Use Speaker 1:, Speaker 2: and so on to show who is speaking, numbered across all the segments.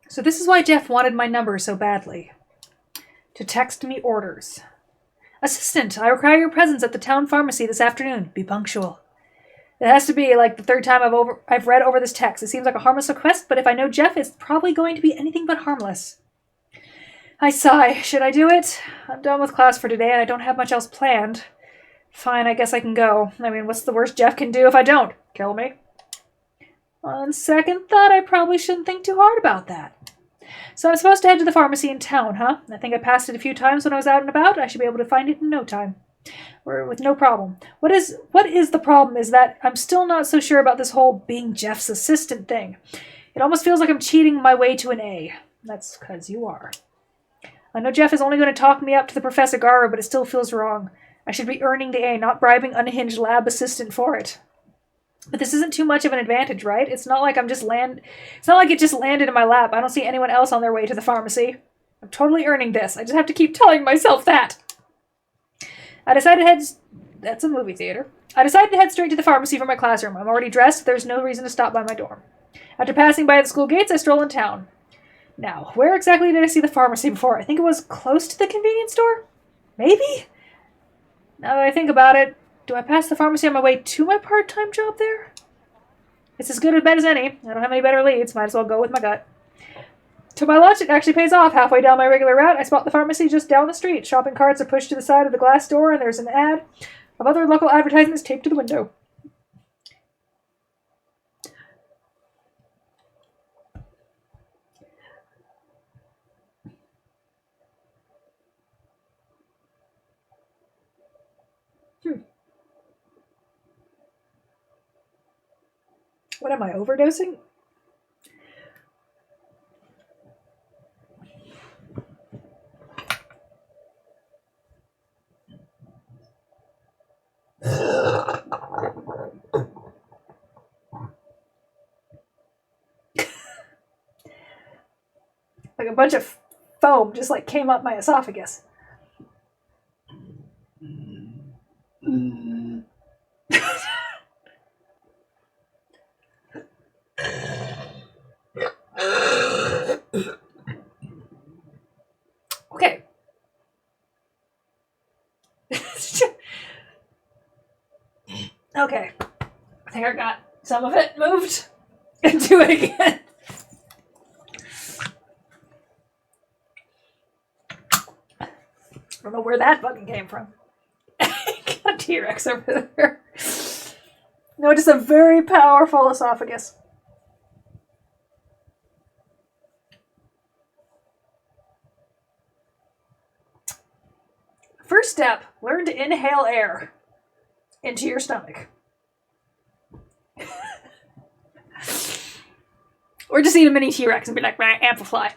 Speaker 1: So this is why Jeff wanted my number so badly. To text me orders. Assistant, I require your presence at the town pharmacy this afternoon. Be punctual. It has to be like the third time I've read over this text. It seems like a harmless request, but if I know Jeff, it's probably going to be anything but harmless. I sigh. Should I do it? I'm done with class for today and I don't have much else planned. Fine, I guess I can go. I mean, what's the worst Jeff can do if I don't? Kill me? On second thought, I probably shouldn't think too hard about that. So I'm supposed to head to the pharmacy in town, huh? I think I passed it a few times when I was out and about. I should be able to find it in no time. Or with no problem. What is the problem is that I'm still not so sure about this whole being Jeff's assistant thing. It almost feels like I'm cheating my way to an A. That's because you are. I know Jeff is only going to talk me up to the Professor Gara, but it still feels wrong. I should be earning the A, not bribing unhinged lab assistant for it. But this isn't too much of an advantage, right? It's not like it's not like it just landed in my lap. I don't see anyone else on their way to the pharmacy. I'm totally earning this. I just have to keep telling myself that. That's a movie theater. I decided to head straight to the pharmacy from my classroom. I'm already dressed. There's no reason to stop by my dorm. After passing by the school gates, I stroll in town. Now, where exactly did I see the pharmacy before? I think it was close to the convenience store? Maybe? Now that I think about it, do I pass the pharmacy on my way to my part-time job there? It's as good a bet as any. I don't have any better leads. Might as well go with my gut. To my lunch, it actually pays off. Halfway down my regular route, I spot the pharmacy just down the street. Shopping carts are pushed to the side of the glass door, and there's an ad of other local advertisements taped to the window. What am I, overdosing? Like a bunch of foam just like came up my esophagus. Okay. Okay. I think I got some of it moved. And do it again. I don't know where that fucking came from. Got a T-Rex over there. No, just a very powerful esophagus. First step, learn to inhale air into your stomach. Or just eat a mini T-Rex and be like, amplify.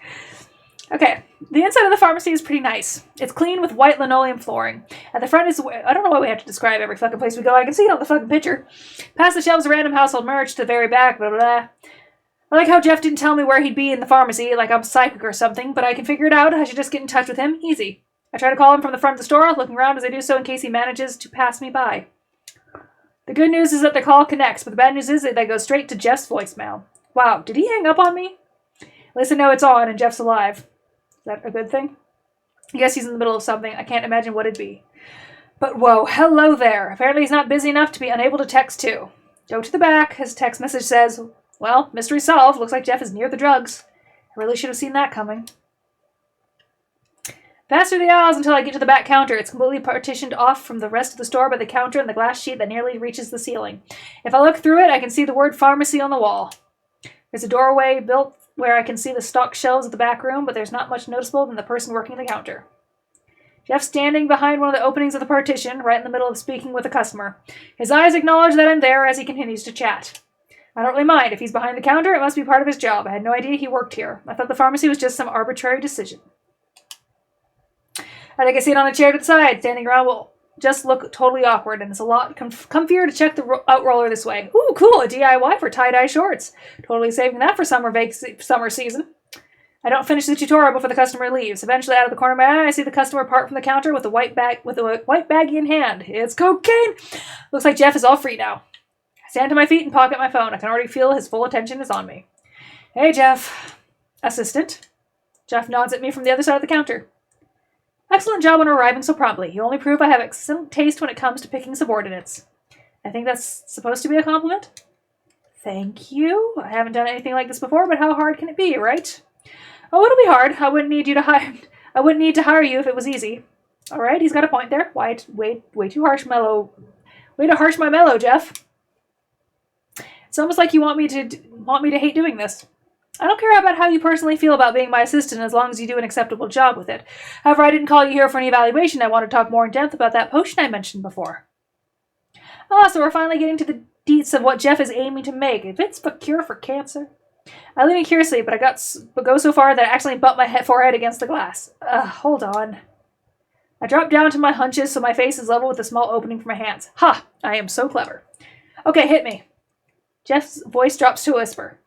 Speaker 1: Okay, the inside of the pharmacy is pretty nice. It's clean with white linoleum flooring. At the front is, I don't know why we have to describe every fucking place we go. I can see it on the fucking picture. Past the shelves of random household merch to the very back, blah, blah, blah. I like how Jeff didn't tell me where he'd be in the pharmacy, like I'm psychic or something, but I can figure it out. I should just get in touch with him. Easy. I try to call him from the front of the store, looking around as I do so in case he manages to pass me by. The good news is that the call connects, but the bad news is that they go straight to Jeff's voicemail. Wow, did he hang up on me? At least I know it's on and Jeff's alive. Is that a good thing? I guess he's in the middle of something. I can't imagine what it'd be. But whoa, hello there. Apparently he's not busy enough to be unable to text too. Go to the back. His text message says, well, mystery solved. Looks like Jeff is near the drugs. I really should have seen that coming. Pass through the aisles until I get to the back counter. It's completely partitioned off from the rest of the store by the counter and the glass sheet that nearly reaches the ceiling. If I look through it, I can see the word pharmacy on the wall. There's a doorway built where I can see the stocked shelves of the back room, but there's not much noticeable than the person working the counter. Jeff's standing behind one of the openings of the partition, right in the middle of speaking with a customer. His eyes acknowledge that I'm there as he continues to chat. I don't really mind. If he's behind the counter, it must be part of his job. I had no idea he worked here. I thought the pharmacy was just some arbitrary decision. I think I see it on a chair to the side. Standing around will just look totally awkward, and it's a lot comfier to check the outroller this way. Ooh, cool, a DIY for tie-dye shorts. Totally saving that for summer season. I don't finish the tutorial before the customer leaves. Eventually, out of the corner of my eye, I see the customer part from the counter with a white baggie in hand. It's cocaine! Looks like Jeff is all free now. I stand to my feet and pocket my phone. I can already feel his full attention is on me. Hey, Jeff. Assistant. Jeff nods at me from the other side of the counter. Excellent job on arriving so promptly. You only prove I have excellent taste when it comes to picking subordinates. I think that's supposed to be a compliment. Thank you. I haven't done anything like this before, but how hard can it be, right? Oh, it'll be hard. I wouldn't need to hire you if it was easy. All right, he's got a point there. Way too harsh, mellow. Way to harsh my mellow, Jeff. It's almost like you want me to hate doing this. I don't care about how you personally feel about being my assistant as long as you do an acceptable job with it. However, I didn't call you here for an evaluation. I want to talk more in depth about that potion I mentioned before. Ah, so we're finally getting to the deets of what Jeff is aiming to make. If it's a cure for cancer. I lean curiously, but go so far that I accidentally butt my forehead against the glass. Hold on. I drop down to my hunches so my face is level with a small opening for my hands. Ha! I am so clever. Okay, hit me. Jeff's voice drops to a whisper.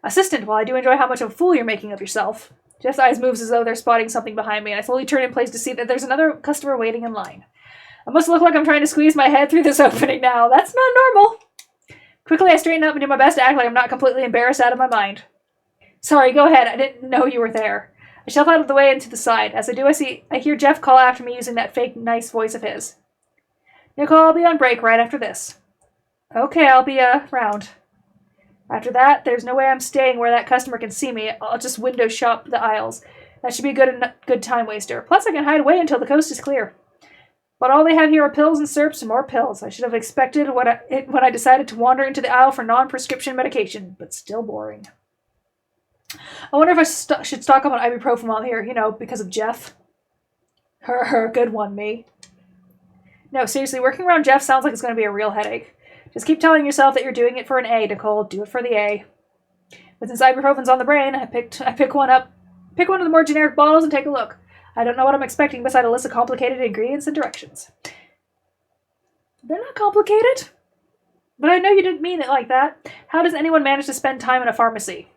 Speaker 1: Assistant, while I do enjoy how much of a fool you're making of yourself. Jeff's eyes move as though they're spotting something behind me, and I slowly turn in place to see that there's another customer waiting in line. I must look like I'm trying to squeeze my head through this opening now. That's not normal. Quickly, I straighten up and do my best to act like I'm not completely embarrassed out of my mind. Sorry, go ahead. I didn't know you were there. I shove out of the way and to the side. As I do, I hear Jeff call after me using that fake nice voice of his. Nicole, I'll be on break right after this. Okay, I'll be around. After that, there's no way I'm staying where that customer can see me. I'll just window shop the aisles. That should be a good time waster. Plus, I can hide away until the coast is clear. But all they have here are pills and syrups and more pills. I should have expected when I decided to wander into the aisle for non-prescription medication, but still boring. I wonder if I should stock up on ibuprofen while here, because of Jeff. Good one, me. No, seriously, working around Jeff sounds like it's going to be a real headache. Just keep telling yourself that you're doing it for an A, Nicole. Do it for the A. But since ibuprofen's on the brain, I pick one up. Pick one of the more generic bottles and take a look. I don't know what I'm expecting beside a list of complicated ingredients and directions. They're not complicated. But I know you didn't mean it like that. How does anyone manage to spend time in a pharmacy?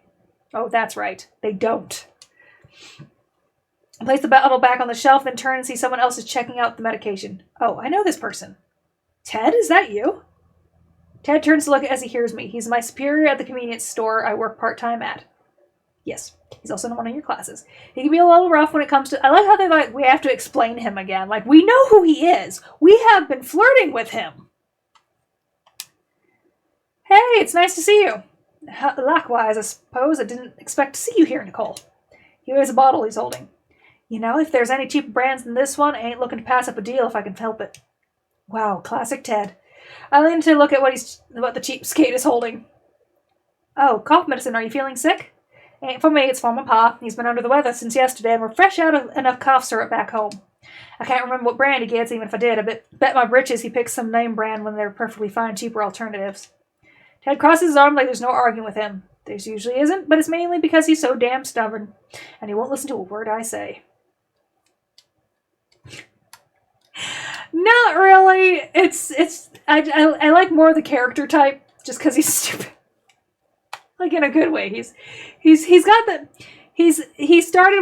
Speaker 1: Oh, that's right. They don't. I place the bottle back on the shelf, then turn and see someone else is checking out the medication. Oh, I know this person. Ted, is that you? Ted turns to look as he hears me. He's my superior at the convenience store I work part-time at. Yes, he's also in one of your classes. He can be a little rough when it comes to... I like how we have to explain him again. We know who he is. We have been flirting with him. Hey, it's nice to see you. Likewise, I suppose. I didn't expect to see you here, Nicole. He weighs a bottle he's holding. If there's any cheaper brands than this one, I ain't looking to pass up a deal if I can help it. Wow, classic Ted. I lean to look at what the cheapskate is holding. Oh, cough medicine. Are you feeling sick? Ain't for me, it's for my pa. He's been under the weather since yesterday, and we're fresh out of enough cough syrup back home. I can't remember what brand he gets, even if I did. I bet my britches he picks some name brand when they're perfectly fine, cheaper alternatives. Ted crosses his arm like there's no arguing with him. There usually isn't, but it's mainly because he's so damn stubborn, and he won't listen to a word I say. Not really. I like more of the character type, just because he's stupid. In a good way. He started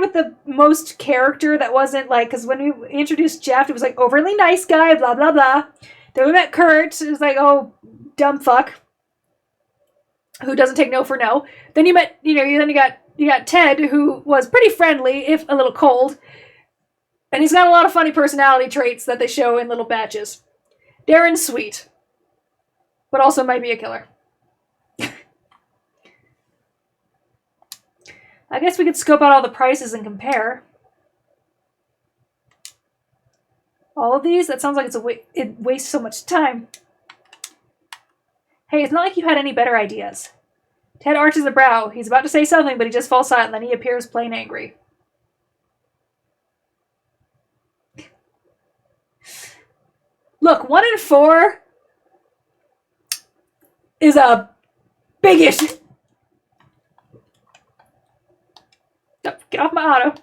Speaker 1: with the most character that wasn't because when we introduced Jeff, it was overly nice guy, blah blah blah. Then we met Kurt, it was oh, dumb fuck who doesn't take no for no. Then you met you got Ted, who was pretty friendly, if a little cold. And he's got a lot of funny personality traits that they show in little batches. Darren's sweet, but also might be a killer. I guess we could scope out all the prices and compare. All of these? That sounds like it wastes so much time. Hey, it's not like you had any better ideas. Ted arches a brow. He's about to say something, but he just falls silent, and then he appears plain angry. Look, 1 in 4 is a big issue. Oh, get off my auto.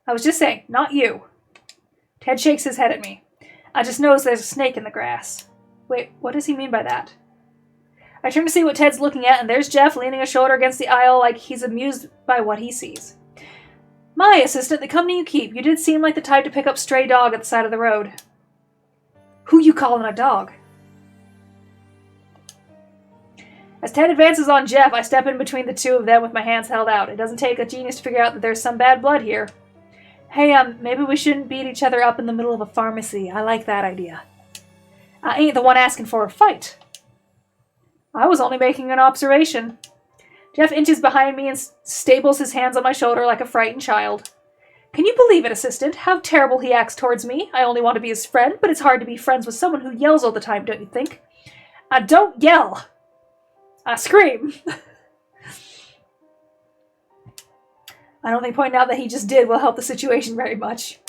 Speaker 1: I was just saying, not you. Ted shakes his head at me. I just noticed there's a snake in the grass. Wait, what does he mean by that? I turn to see what Ted's looking at, and there's Jeff leaning a shoulder against the aisle like he's amused by what he sees. My assistant, the company you keep, you did seem like the type to pick up stray dog at the side of the road. Who you calling a dog? As Ted advances on Jeff, I step in between the two of them with my hands held out. It doesn't take a genius to figure out that there's some bad blood here. Hey, maybe we shouldn't beat each other up in the middle of a pharmacy. I like that idea. I ain't the one asking for a fight. I was only making an observation. Jeff inches behind me and stables his hands on my shoulder like a frightened child. Can you believe it, assistant? How terrible he acts towards me. I only want to be his friend, but it's hard to be friends with someone who yells all the time, don't you think? I don't yell. I scream. I don't think pointing out that he just did will help the situation very much.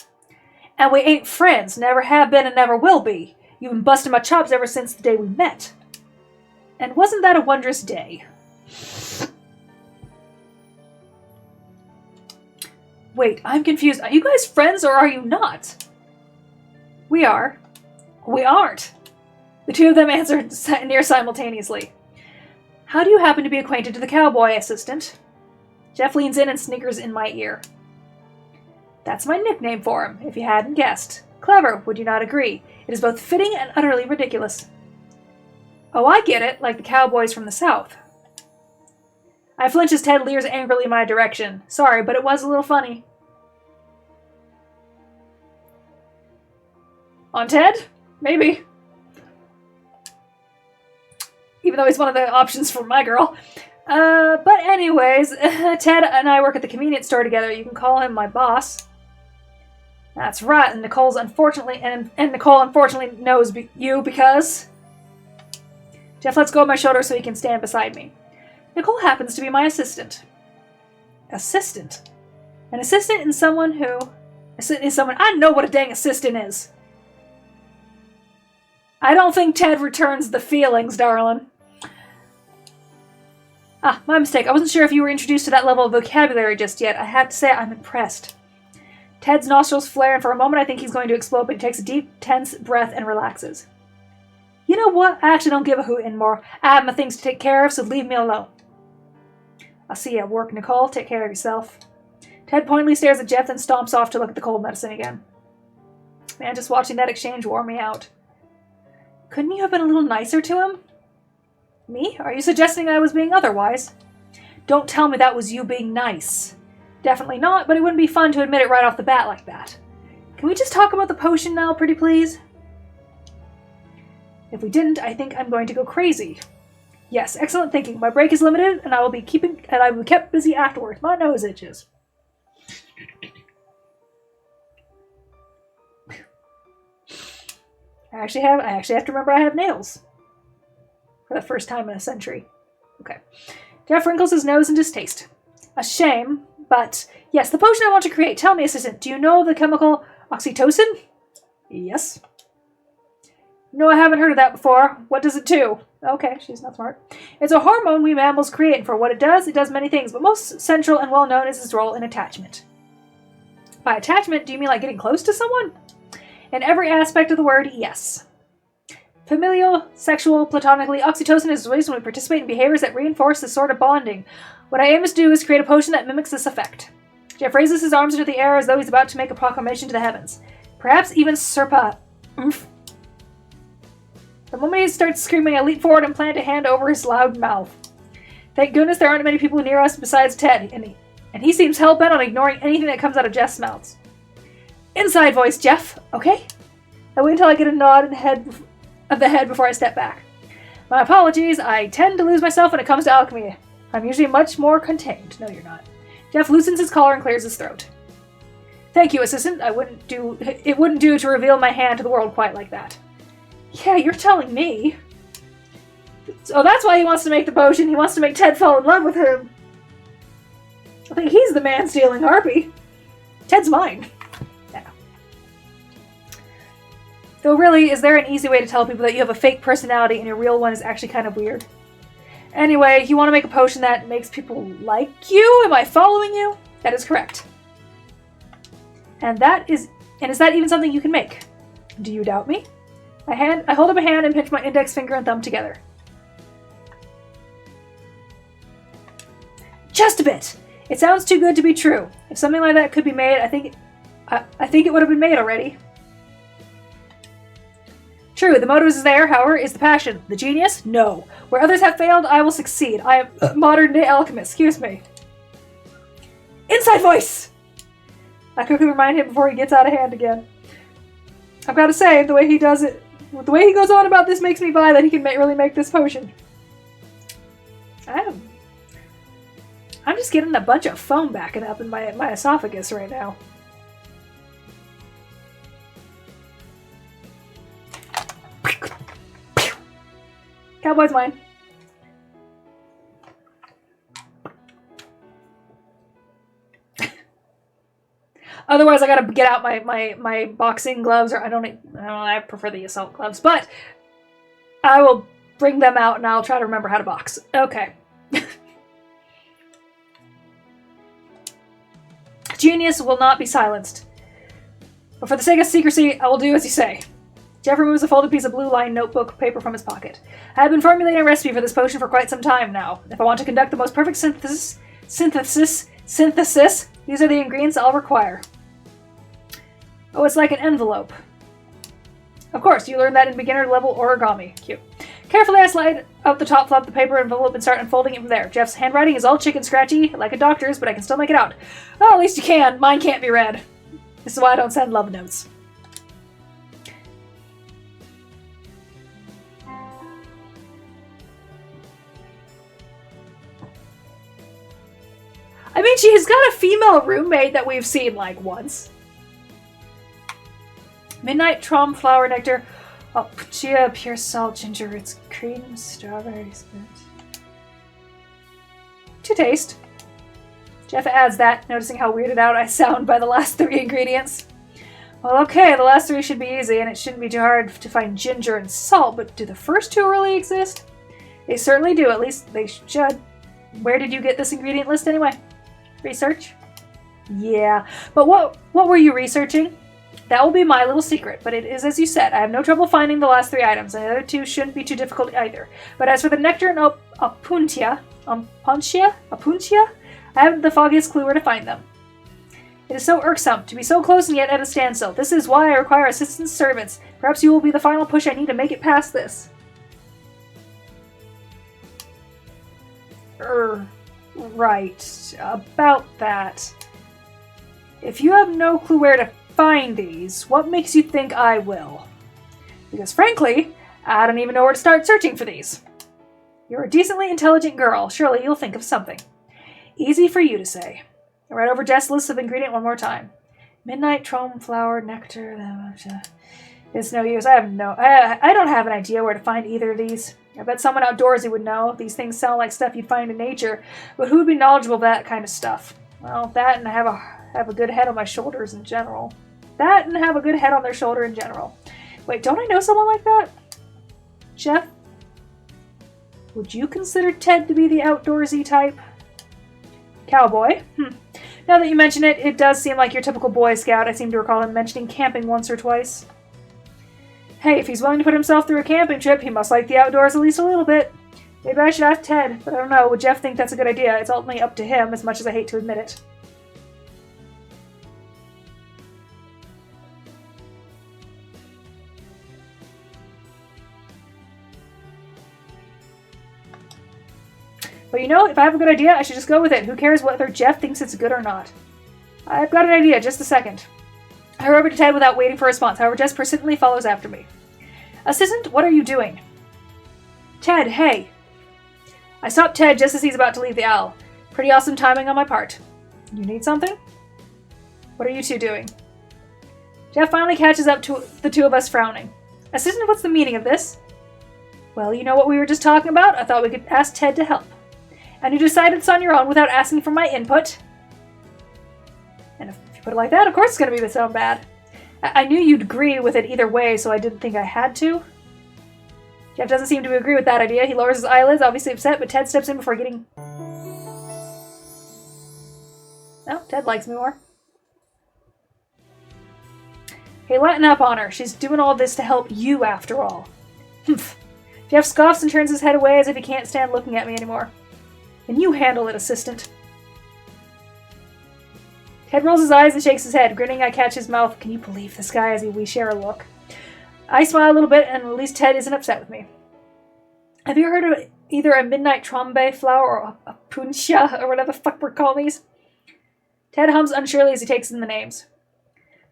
Speaker 1: And we ain't friends, never have been and never will be. You've been busting my chops ever since the day we met. And wasn't that a wondrous day? Wait, I'm confused. Are you guys friends or are you not? We are. We aren't. The two of them answered near simultaneously. How do you happen to be acquainted to the cowboy, assistant? Jeff leans in and snickers in my ear. That's my nickname for him, if you hadn't guessed. Clever, would you not agree? It is both fitting and utterly ridiculous. Oh, I get it, like the cowboys from the South. I flinch as Ted leers angrily in my direction. Sorry, but it was a little funny. On Ted? Maybe. Even though he's one of the options for my girl. But anyways, Ted and I work at the convenience store together. You can call him my boss. That's right, and Nicole unfortunately knows you because... Jeff lets go of my shoulder so he can stand beside me. Nicole happens to be my assistant. Assistant? An assistant is someone who... is someone... I know what a dang assistant is. I don't think Ted returns the feelings, darling. Ah, my mistake. I wasn't sure if you were introduced to that level of vocabulary just yet. I have to say I'm impressed. Ted's nostrils flare, and for a moment I think he's going to explode, but he takes a deep, tense breath and relaxes. You know what? I actually don't give a hoot anymore. I have my things to take care of, so leave me alone. I'll see you at work, Nicole. Take care of yourself. Ted pointedly stares at Jeff, then stomps off to look at the cold medicine again. Man, just watching that exchange wore me out. Couldn't you have been a little nicer to him? Me? Are you suggesting I was being otherwise? Don't tell me that was you being nice. Definitely not, but it wouldn't be fun to admit it right off the bat like that. Can we just talk about the potion now, pretty please? If we didn't, I think I'm going to go crazy. Yes, excellent thinking. My break is limited, and I will be kept busy afterwards. My nose itches. I actually have to remember I have nails. For the first time in a century. Okay. Jeff wrinkles his nose in distaste. A shame, but yes, the potion I want to create. Tell me, assistant, do you know the chemical oxytocin? Yes. No, I haven't heard of that before. What does it do? Okay, she's not smart. It's a hormone we mammals create, and for what it does many things, but most central and well known is its role in attachment. By attachment, do you mean like getting close to someone? In every aspect of the word, yes. Familial, sexual, platonically, oxytocin is released when we participate in behaviors that reinforce this sort of bonding. What I aim to do is create a potion that mimics this effect. Jeff raises his arms into the air as though he's about to make a proclamation to the heavens. Perhaps even The moment he starts screaming, I leap forward and plant a hand over his loud mouth. Thank goodness there aren't many people near us besides Ted, and he seems hell-bent on ignoring anything that comes out of Jeff's mouth. Inside voice, Jeff, okay? I wait until I get a nod of the head before I step back. My apologies, I tend to lose myself when it comes to alchemy. I'm usually much more contained. No, you're not. Jeff loosens his collar and clears his throat. Thank you, assistant. It wouldn't do to reveal my hand to the world quite like that. Yeah, you're telling me. So that's why he wants to make the potion. He wants to make Ted fall in love with him. I think he's the man-stealing harpy. Ted's mine. Yeah. Though really, is there an easy way to tell people that you have a fake personality and your real one is actually kind of weird? Anyway, you want to make a potion that makes people like you? Am I following you? That is correct. And is that even something you can make? Do you doubt me? I hold up a hand and pinch my index finger and thumb together. Just a bit. It sounds too good to be true. If something like that could be made, I think it would have been made already. True, the motive is there, however, is the passion. The genius? No. Where others have failed, I will succeed. I am a modern-day alchemist. Excuse me. Inside voice! I quickly remind him before he gets out of hand again. I've got to say, the way he does it, the way he goes on about this makes me buy that he can really make this potion. I'm just getting a bunch of foam backing up in my esophagus right now. Cowboy's mine. Otherwise, I gotta get out my boxing gloves, or I don't know, I prefer the assault gloves, but I will bring them out and I'll try to remember how to box. Okay. Genius will not be silenced. But for the sake of secrecy, I will do as you say. Jeff removes a folded piece of blue-lined notebook paper from his pocket. I have been formulating a recipe for this potion for quite some time now. If I want to conduct the most perfect synthesis, these are the ingredients I'll require. Oh, it's like an envelope. Of course, you learned that in beginner-level origami. Cute. Carefully, I slide out the top flap of the paper envelope and start unfolding it from there. Jeff's handwriting is all chicken scratchy, like a doctor's, but I can still make it out. Well, at least you can. Mine can't be read. This is why I don't send love notes. I mean, she's got a female roommate that we've seen, like, once. Midnight Trom Flower Nectar. Oh, chia, pure salt, ginger roots, cream, strawberries. To taste. Jeff adds that, noticing how weirded out I sound by the last 3 ingredients. Well, okay, the last 3 should be easy, and it shouldn't be too hard to find ginger and salt, but do the first 2 really exist? They certainly do, at least they should. Where did you get this ingredient list anyway? Research? Yeah, but what were you researching? That will be my little secret, but it is as you said. I have no trouble finding the last 3 items, and the other 2 shouldn't be too difficult either. But as for the nectar and opuntia, I haven't the foggiest clue where to find them. It is so irksome to be so close and yet at a standstill. This is why I require assistant servants. Perhaps you will be the final push I need to make it past this. Right. About that. If you have no clue where to find these, what makes you think I will? Because frankly, I don't even know where to start searching for these. You're a decently intelligent girl. Surely you'll think of something. Easy for you to say. I read over Jess' list of ingredients one more time. Midnight Trom Flower Nectar. It's no use. I don't have an idea where to find either of these. I bet someone outdoorsy would know. These things sound like stuff you'd find in nature, but who would be knowledgeable of that kind of stuff? Well, that and have a good head on my shoulders in general. That and have a good head on their shoulder in general. Wait, don't I know someone like that? Jeff? Would you consider Ted to be the outdoorsy type? Cowboy? Now that you mention it, it does seem like your typical Boy Scout. I seem to recall him mentioning camping once or twice. Hey, if he's willing to put himself through a camping trip, he must like the outdoors at least a little bit. Maybe I should ask Ted, but I don't know. Would Jeff think that's a good idea? It's ultimately up to him, as much as I hate to admit it. But you know, if I have a good idea, I should just go with it. Who cares whether Jeff thinks it's good or not? I've got an idea, just a second. I hurry over to Ted without waiting for a response. However, Jess persistently follows after me. Assistant, what are you doing? Ted, hey. I stop Ted just as he's about to leave the owl. Pretty awesome timing on my part. You need something? What are you two doing? Jeff finally catches up to the 2 of us frowning. Assistant, what's the meaning of this? Well, you know what we were just talking about? I thought we could ask Ted to help. And you decided it's on your own without asking for my input. And if you put it like that, of course it's going to be so bad. I knew you'd agree with it either way, so I didn't think I had to. Jeff doesn't seem to agree with that idea. He lowers his eyelids, obviously upset, but Ted steps in before getting... Oh, Ted likes me more. Hey, lighten up on her. She's doing all this to help you, after all. Humph. Jeff scoffs and turns his head away as if he can't stand looking at me anymore. And you handle it, assistant. Ted rolls his eyes and shakes his head. Grinning, I catch his mouth. Can you believe this guy as we share a look? I smile a little bit, and at least Ted isn't upset with me. Have you heard of either a midnight trombe flower or a puncha, or whatever the fuck we're calling these? Ted hums unsurely as he takes in the names.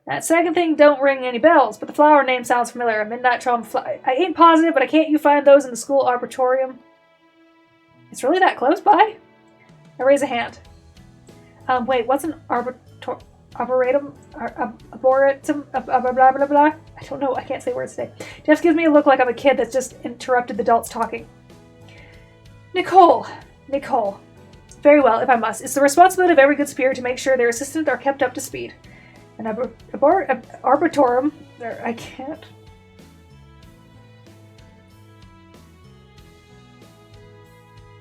Speaker 1: That second thing don't ring any bells, but the flower name sounds familiar. A midnight trombe flower. I ain't positive, but can't you find those in the school arboretum? It's really that close by? I raise a hand. Wait, what's an arboretum? Arboretum? Blah, blah, blah, blah. I don't know. I can't say words today. Jeff gives me a look like I'm a kid that's just interrupted the adults talking. Nicole. Very well, if I must. It's the responsibility of every good spirit to make sure their assistants are kept up to speed. An arboretum. I can't.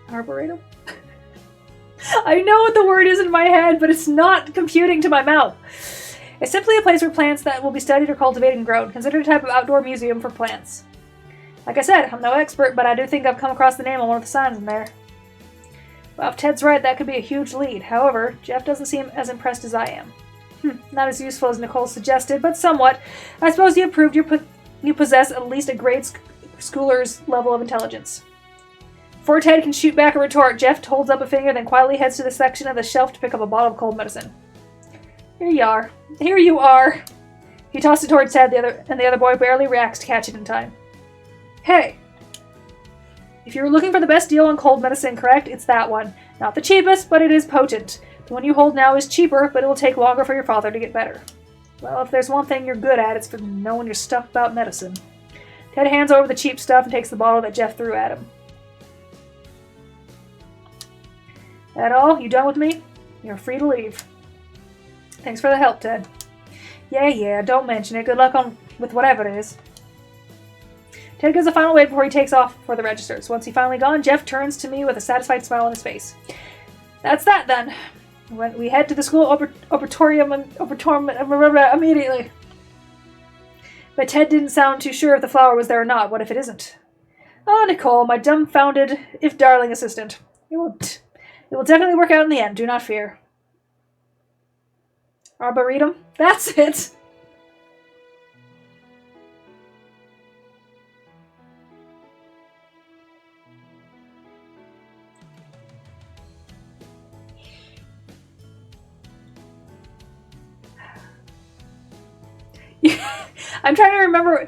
Speaker 1: Arboretum? I know what the word is in my head, but it's not computing to my mouth. It's simply a place where plants that will be studied or cultivated and grown, considered a type of outdoor museum for plants. Like I said, I'm no expert, but I do think I've come across the name on one of the signs in there. Well, if Ted's right, that could be a huge lead. However, Jeff doesn't seem as impressed as I am. Not as useful as Nicole suggested, but somewhat. I suppose you have proved you possess at least a grade schooler's level of intelligence. Before Ted can shoot back a retort, Jeff holds up a finger, then quietly heads to the section of the shelf to pick up a bottle of cold medicine. Here you are. He tosses it towards Ted, and the other boy barely reacts to catch it in time. Hey! If you were looking for the best deal on cold medicine, correct? It's that one. Not the cheapest, but it is potent. The one you hold now is cheaper, but it will take longer for your father to get better. Well, if there's one thing you're good at, it's for knowing your stuff about medicine. Ted hands over the cheap stuff and takes the bottle that Jeff threw at him. That all? You done with me? You're free to leave. Thanks for the help, Ted. Yeah, don't mention it. Good luck with whatever it is. Ted gives a final wave before he takes off for the registers. Once he's finally gone, Jeff turns to me with a satisfied smile on his face. That's that, then. We head to the school arboretum immediately. But Ted didn't sound too sure if the flower was there or not. What if it isn't? Oh, Nicole, my dumbfounded, if darling assistant. It will definitely work out in the end. Do not fear. Arboretum? That's it! I'm trying to remember.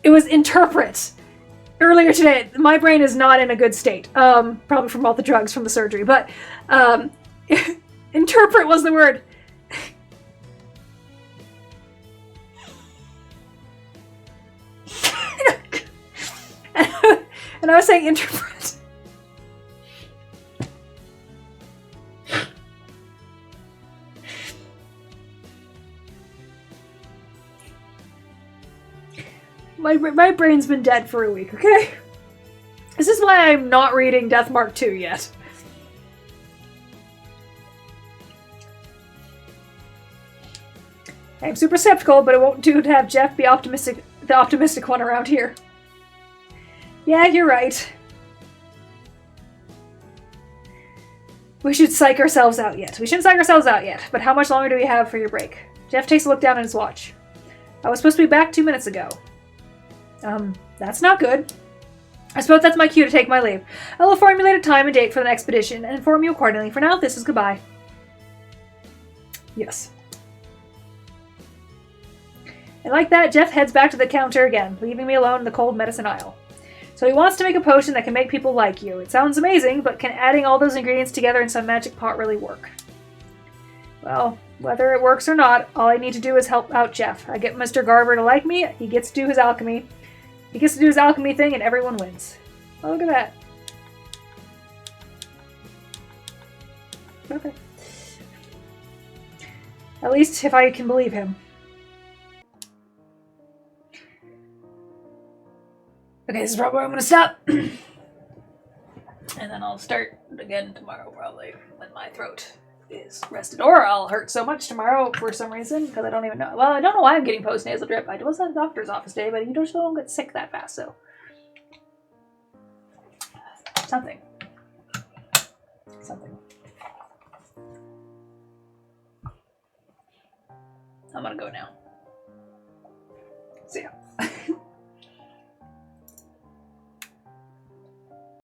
Speaker 1: It was interpret. Earlier today, my brain is not in a good state. Probably from all the drugs from the surgery, but interpret was the word. And I was saying interpret. My brain's been dead for a week, okay? This is why I'm not reading Deathmark 2 yet. I'm super skeptical, but it won't do to have Jeff be the optimistic one around here. Yeah, you're right. We shouldn't psych ourselves out yet, but how much longer do we have for your break? Jeff takes a look down at his watch. I was supposed to be back 2 minutes ago. That's not good. I suppose that's my cue to take my leave. I will formulate a time and date for the expedition and inform you accordingly. For now, this is goodbye. Yes. And like that, Jeff heads back to the counter again, leaving me alone in the cold medicine aisle. So he wants to make a potion that can make people like you. It sounds amazing, but can adding all those ingredients together in some magic pot really work? Well, whether it works or not, all I need to do is help out Jeff. I get Mr. Garver to like me, he gets to do his alchemy. He gets to do his alchemy thing, and everyone wins. Oh, look at that. Okay. At least if I can believe him. Okay, this is probably where I'm going to stop. And then I'll start again tomorrow, probably, when my throat is rested. Or I'll hurt so much tomorrow for some reason, because I don't even know. Well, I don't know why I'm getting post-nasal drip. I was at a doctor's office today, but you don't get sick that fast, so. Something. I'm gonna go now. See ya.